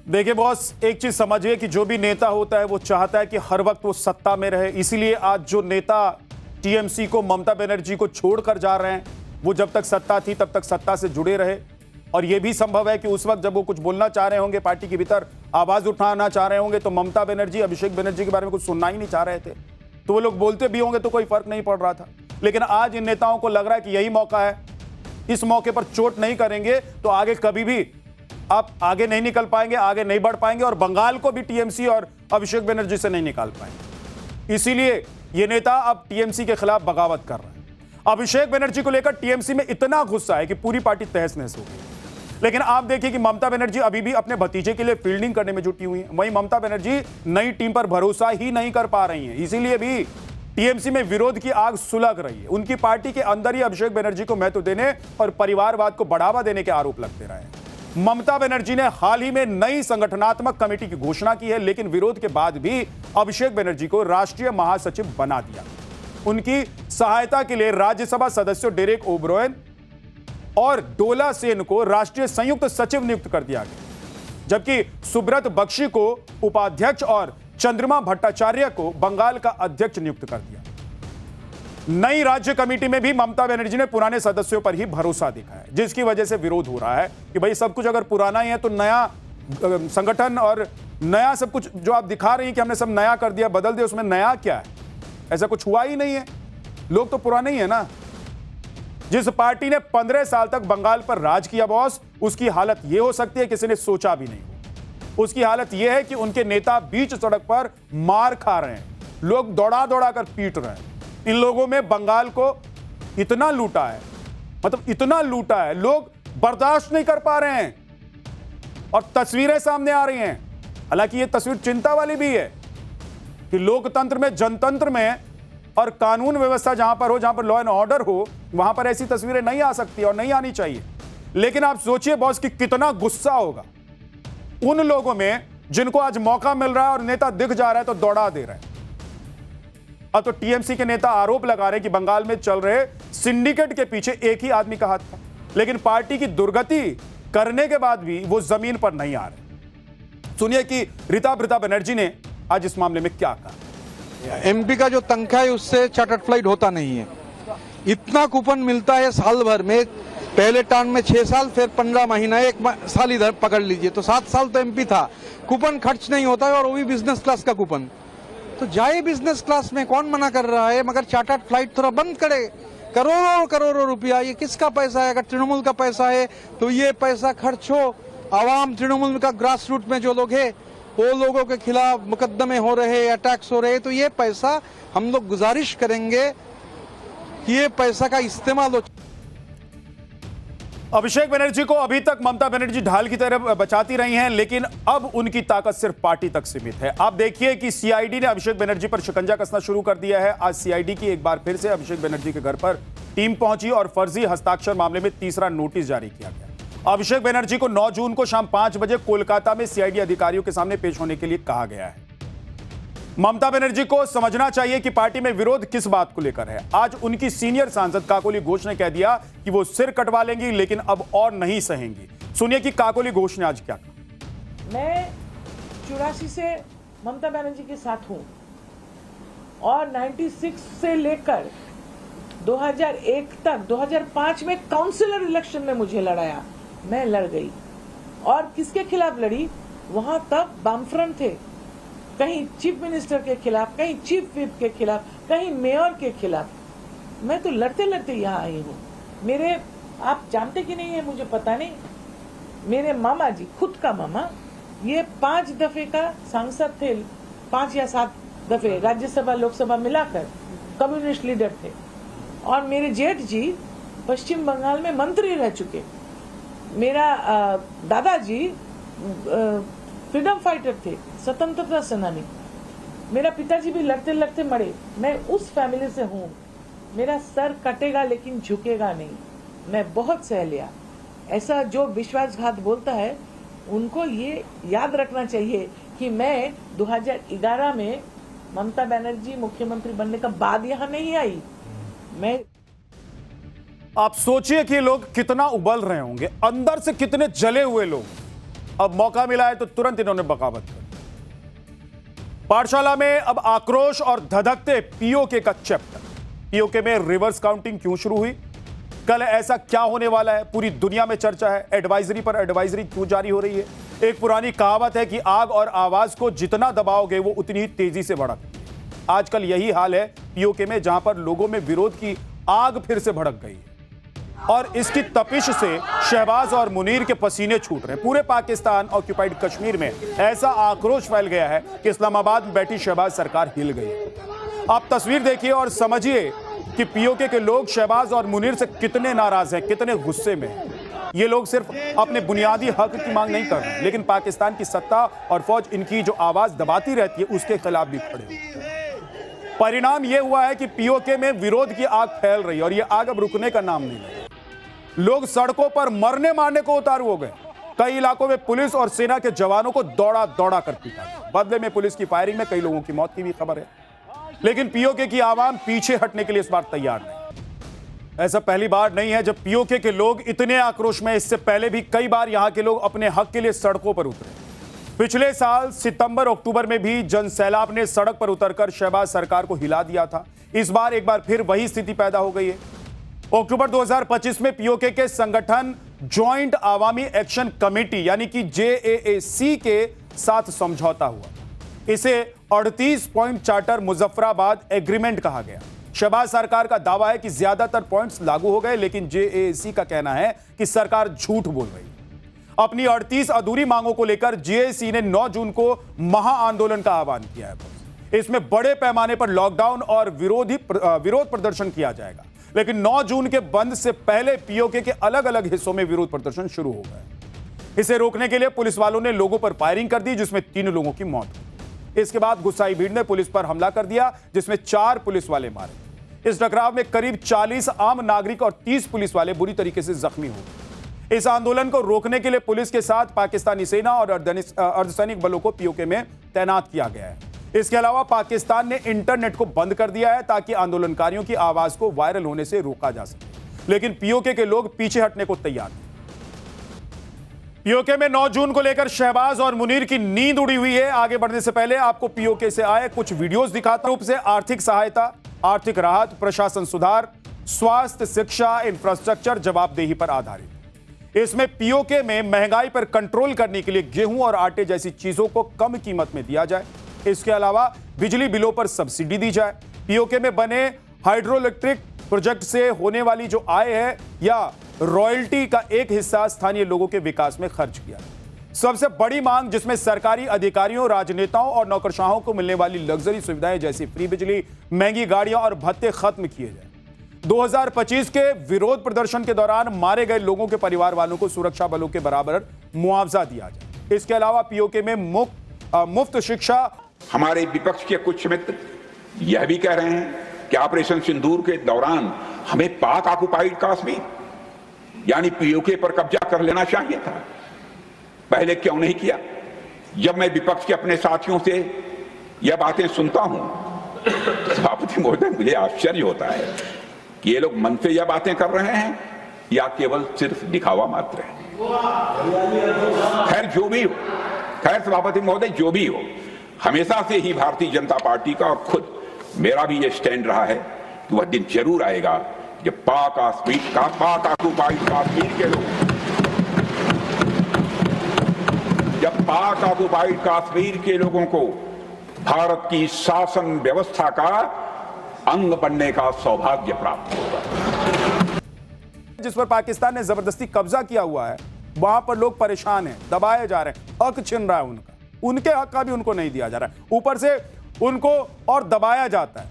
देखिए बॉस, एक चीज समझिए कि जो भी नेता होता है वो चाहता है कि हर वक्त वो सत्ता में रहे। इसीलिए आज जो नेता टीएमसी को, ममता बनर्जी को छोड़कर जा रहे हैं, वो जब तक सत्ता थी तब तक सत्ता से जुड़े रहे। और यह भी संभव है कि उस वक्त जब वो कुछ बोलना चाह रहे होंगे, पार्टी के भीतर आवाज उठाना चाह रहे होंगे, तो ममता बनर्जी, अभिषेक बनर्जी के बारे में कुछ सुनना ही नहीं चाह रहे थे, तो वो लोग बोलते भी होंगे तो कोई फर्क नहीं पड़ रहा था। लेकिन आज इन नेताओं को लग रहा है कि यही मौका है, इस मौके पर चोट नहीं करेंगे तो आगे कभी भी आप आगे नहीं निकल पाएंगे, आगे नहीं बढ़ पाएंगे, और बंगाल को भी टीएमसी और अभिषेक बनर्जी से नहीं निकाल पाएंगे। इसीलिए ये नेता अब टीएमसी के खिलाफ बगावत कर रहे हैं। अभिषेक बनर्जी को लेकर टीएमसी में इतना गुस्सा है कि पूरी पार्टी तहस नहस हो गई। लेकिन आप देखिए कि ममता बनर्जी अभी भी अपने भतीजे के लिए फील्डिंग करने में जुटी हुई है। वहीं ममता बनर्जी नई टीम पर भरोसा ही नहीं कर पा रही हैं, इसीलिए भी टीएमसी में विरोध की आग सुलग रही है। उनकी पार्टी के अंदर ही अभिषेक बनर्जी को महत्व देने और परिवारवाद को बढ़ावा देने के आरोप लगते रहे। ममता बनर्जी ने हाल ही में नई संगठनात्मक कमेटी की घोषणा की है, लेकिन विरोध के बाद भी अभिषेक बनर्जी को राष्ट्रीय महासचिव बना दिया। उनकी सहायता के लिए राज्यसभा सदस्यों डेरेक ओब्रायन और डोला सेन को राष्ट्रीय संयुक्त सचिव नियुक्त कर दिया गया, जबकि सुब्रत बख्शी को उपाध्यक्ष और चंद्रमा भट्टाचार्य को बंगाल का अध्यक्ष नियुक्त कर दिया। नई राज्य कमेटी में भी ममता बनर्जी ने पुराने सदस्यों पर ही भरोसा दिखाया है, जिसकी वजह से विरोध हो रहा है कि भाई सब कुछ अगर पुराना ही है तो नया संगठन और नया सब कुछ जो आप दिखा रही हैं कि हमने सब नया कर दिया, बदल दिया, उसमें नया क्या है? ऐसा कुछ हुआ ही नहीं है। लोग तो पुराने ही है ना। जिस पार्टी ने 15 साल तक बंगाल पर राज किया बॉस, उसकी हालत यह हो सकती है किसी ने सोचा भी नहीं हो। उसकी हालत यह है कि उनके नेता बीच सड़क पर मार खा रहे हैं, लोग दौड़ा दौड़ा कर पीट रहे हैं। इन लोगों में बंगाल को इतना लूटा है, मतलब इतना लूटा है, लोग बर्दाश्त नहीं कर पा रहे हैं और तस्वीरें सामने आ रही हैं। हालांकि यह तस्वीर चिंता वाली भी है कि लोकतंत्र में, जनतंत्र में और कानून व्यवस्था जहां पर हो, जहां पर लॉ एंड ऑर्डर हो, वहां पर ऐसी तस्वीरें नहीं आ सकती और नहीं आनी चाहिए। लेकिन आप सोचिए बॉस कि कितना गुस्सा होगा उन लोगों में जिनको आज मौका मिल रहा है और नेता दिख जा रहा है तो दौड़ा दे रहे हैं। अब तो टीएमसी के नेता आरोप लगा रहे हैं कि बंगाल में चल रहे सिंडिकेट के पीछे एक ही आदमी का हाथ था, लेकिन पार्टी की दुर्गति करने के बाद भी वो जमीन पर नहीं आ रहे। सुनिए कि रीता बनर्जी ने आज इस मामले में क्या कहा। एमपी का जो तनख्वाह है उससे चार्टर्ड फ्लाइट होता नहीं है। इतना कूपन मिलता है साल भर में, पहले टर्म में 6 साल, फिर 15 महीना, एक साल इधर पकड़ लीजिए तो 7 साल तो एमपी था। कूपन खर्च नहीं होता है और वो भी बिजनेस क्लास का कूपन। तो जाए बिजनेस क्लास में, कौन मना कर रहा है? मगर चार्टर्ड फ्लाइट थोड़ा बंद करे। करोड़ों करोड़ों रुपया, ये किसका पैसा है? अगर तृणमूल का पैसा है तो ये पैसा खर्च हो। आवाम, तृणमूल का ग्रास रूट में जो लोग है वो लोगों के खिलाफ मुकदमे हो रहे, अटैक्स हो रहे, तो ये पैसा हम लोग गुजारिश करेंगे कि ये पैसा का इस्तेमाल हो। अभिषेक बनर्जी को अभी तक ममता बनर्जी ढाल की तरह बचाती रही हैं, लेकिन अब उनकी ताकत सिर्फ पार्टी तक सीमित है। आप देखिए कि सीआईडी ने अभिषेक बनर्जी पर शिकंजा कसना शुरू कर दिया है। आज सीआईडी की एक बार फिर से अभिषेक बनर्जी के घर पर टीम पहुंची और फर्जी हस्ताक्षर मामले में तीसरा नोटिस जारी किया गया। अभिषेक बनर्जी को 9 जून को शाम 5 बजे कोलकाता में सीआईडी अधिकारियों के सामने पेश होने के लिए कहा गया है। ममता बनर्जी को समझना चाहिए कि पार्टी में विरोध किस बात को लेकर है। आज उनकी सीनियर सांसद काकोली घोष ने कह दिया कि वो सिर कटवा लेंगी, लेकिन अब और नहीं सहेंगी। सुनिए कि काकोली घोष ने आज क्या कहा। मैं 84 से ममता बनर्जी के साथ हूं और 96 से लेकर 2001 तक 2005 में काउंसिलर इलेक्शन में मुझे लड़ाया, मैं लड़ गई। और किसके खिलाफ लड़ी? वहां तब बामफ्रंट थे, कहीं चीफ मिनिस्टर के खिलाफ, कहीं चीफ व्हिप के खिलाफ, कहीं मेयर के खिलाफ। मैं तो लड़ते लड़ते यहाँ आई हूँ। मेरे, आप जानते कि नहीं है मुझे पता नहीं, मेरे मामा जी, खुद का मामा, ये 5 दफे का सांसद थे, 5 या 7 दफे राज्यसभा लोकसभा मिलाकर कम्युनिस्ट लीडर थे। और मेरे जेठ जी पश्चिम बंगाल में मंत्री रह चुके। मेरा दादाजी फ्रीडम फाइटर थे, स्वतंत्रता सेनानी। मेरा पिताजी भी लड़ते लड़ते मरे। मैं उस फैमिली से हूँ। मेरा सर कटेगा लेकिन झुकेगा नहीं। मैं बहुत सह लिया। ऐसा जो विश्वासघात बोलता है उनको ये याद रखना चाहिए कि मैं 2011 में ममता बनर्जी मुख्यमंत्री बनने का बाद यहाँ नहीं आई। मैं, आप सोचिए कि लोग कितना उबल रहे होंगे, अंदर से कितने जले हुए लोग। अब मौका मिला है तो तुरंत इन्होंने बगावत कर दी। पाठशाला में अब आक्रोश और धधकते पीओके का चैप्टर। पीओके में रिवर्स काउंटिंग क्यों शुरू हुई, कल ऐसा क्या होने वाला है, पूरी दुनिया में चर्चा है। एडवाइजरी पर एडवाइजरी क्यों जारी हो रही है। एक पुरानी कहावत है कि आग और आवाज को जितना दबाओगे वो उतनी ही तेजी से भड़कती है। आजकल यही हाल है पीओके में, जहां पर लोगों में विरोध की आग फिर से भड़क गई है और इसकी तपिश से शहबाज और मुनीर के पसीने छूट रहे हैं। पूरे पाकिस्तान ऑक्यूपाइड कश्मीर में ऐसा आक्रोश फैल गया है कि इस्लामाबाद में बैठी शहबाज सरकार हिल गई है। आप तस्वीर देखिए और समझिए कि पीओके के लोग शहबाज और मुनीर से कितने नाराज हैं, कितने गुस्से में हैं। ये लोग सिर्फ अपने बुनियादी हक की मांग नहीं कर रहे, लेकिन पाकिस्तान की सत्ता और फौज इनकी जो आवाज दबाती रहती है उसके खिलाफ भी खड़े हैं। परिणाम यह हुआ है कि पीओके में विरोध की आग फैल रही है और यह आग अब रुकने का नाम नहीं है। लोग सड़कों पर मरने मारने को उतारू हो गए। कई इलाकों में पुलिस और सेना के जवानों को दौड़ा दौड़ा कर पीटा गया। बदले में पुलिस की फायरिंग में कई लोगों की मौत की भी खबर है। लेकिन पीओके की आवाम पीछे हटने के लिए इस बार तैयार नहीं। ऐसा पहली बार नहीं है जब पीओके के लोग इतने आक्रोश में। इससे पहले भी कई बार यहां के लोग अपने हक के लिए सड़कों पर उतरे। पिछले साल सितंबर अक्टूबर में भी जन सैलाब ने सड़क पर उतरकर शहबाज सरकार को हिला दिया था। इस बार एक बार फिर वही स्थिति पैदा हो गई है। अक्टूबर 2025 में पीओके के संगठन ज्वाइंट आवामी एक्शन कमेटी यानी कि JAAC के साथ समझौता हुआ। इसे 38 पॉइंट चार्टर मुजफ्फराबाद एग्रीमेंट कहा गया। शहबाज सरकार का दावा है कि ज्यादातर पॉइंट्स लागू हो गए, लेकिन JAAC का कहना है कि सरकार झूठ बोल रही है। अपनी 38 अधूरी मांगों को लेकर JAAC ने 9 जून को महाआंदोलन का आह्वान किया है। इसमें बड़े पैमाने पर लॉकडाउन और विरोध प्रदर्शन किया जाएगा। लेकिन 9 जून के बंद से पहले पीओके के अलग अलग हिस्सों में विरोध प्रदर्शन शुरू हो गए। इसे रोकने के लिए पुलिस वालों ने लोगों पर फायरिंग कर दी, जिसमें 3 लोगों की मौत हुई। इसके बाद गुस्साई भीड़ ने पुलिस पर हमला कर दिया, जिसमें 4 पुलिस वाले मारे। इस टकराव में करीब 40 आम नागरिक और 30 पुलिस वाले बुरी तरीके से जख्मी हो गए। इस आंदोलन को रोकने के लिए पुलिस के साथ पाकिस्तानी सेना और अर्धसैनिक बलों को पीओके में तैनात किया गया है। इसके अलावा पाकिस्तान ने इंटरनेट को बंद कर दिया है ताकि आंदोलनकारियों की आवाज को वायरल होने से रोका जा सके। लेकिन पीओके के लोग पीछे हटने को तैयार नहीं। पीओके में 9 जून को लेकर शहबाज और मुनीर की नींद उड़ी हुई है। आगे बढ़ने से पहले आपको पीओके से आए कुछ वीडियोस दिखाता हूं। रूप से आर्थिक सहायता, आर्थिक राहत, प्रशासन सुधार, स्वास्थ्य, शिक्षा, इंफ्रास्ट्रक्चर, जवाबदेही पर आधारित। इसमें पीओके में महंगाई पर कंट्रोल करने के लिए गेहूं और आटे जैसी चीजों को कम कीमत में दिया जाए। इसके अलावा बिजली बिलों पर सब्सिडी दी जाए। पीओके में बने हाइड्रोइलेक्ट्रिक प्रोजेक्ट से होने वाली जो आय है या रॉयल्टी का एक हिस्सा स्थानीय लोगों के विकास में खर्च किया। सबसे बड़ी मांग जिसमें सरकारी अधिकारियों, राजनेताओं और नौकरशाहों को मिलने वाली लग्जरी सुविधाएं जैसी फ्री बिजली, महंगी गाड़ियां और भत्ते खत्म किए जाए। 2025 के विरोध प्रदर्शन के दौरान मारे गए लोगों के परिवार वालों को सुरक्षा बलों के बराबर मुआवजा दिया जाए। इसके अलावा पीओके में मुफ्त शिक्षा। हमारे विपक्ष के कुछ मित्र यह भी कह रहे हैं कि ऑपरेशन सिंदूर के दौरान हमें पाक ऑक्युपाइड कश्मीर यानी पीओके पर कब्जा कर लेना चाहिए था। पहले क्यों नहीं किया? जब मैं विपक्ष के अपने साथियों से यह बातें सुनता हूं तो सभापति महोदय मुझे आश्चर्य होता है कि ये लोग मन से यह बातें कर रहे हैं या केवल सिर्फ दिखावा मात्र है। खैर जो भी हो, खैर सभापति महोदय जो भी हो, हमेशा से ही भारतीय जनता पार्टी का और खुद मेरा भी यह स्टैंड रहा है कि वह दिन जरूर आएगा जब पाक ऑक्युपाइड कश्मीर के लोग, जब पाक ऑक्युपाइड कश्मीर के लोगों को भारत की शासन व्यवस्था का अंग बनने का सौभाग्य प्राप्त होगा। जिस पर पाकिस्तान ने जबरदस्ती कब्जा किया हुआ है, वहां पर लोग परेशान हैं, दबाए जा रहे हैं, हक छिन रहा है उनका, उनके हक का भी उनको नहीं दिया जा रहा है, ऊपर से उनको और दबाया जाता है।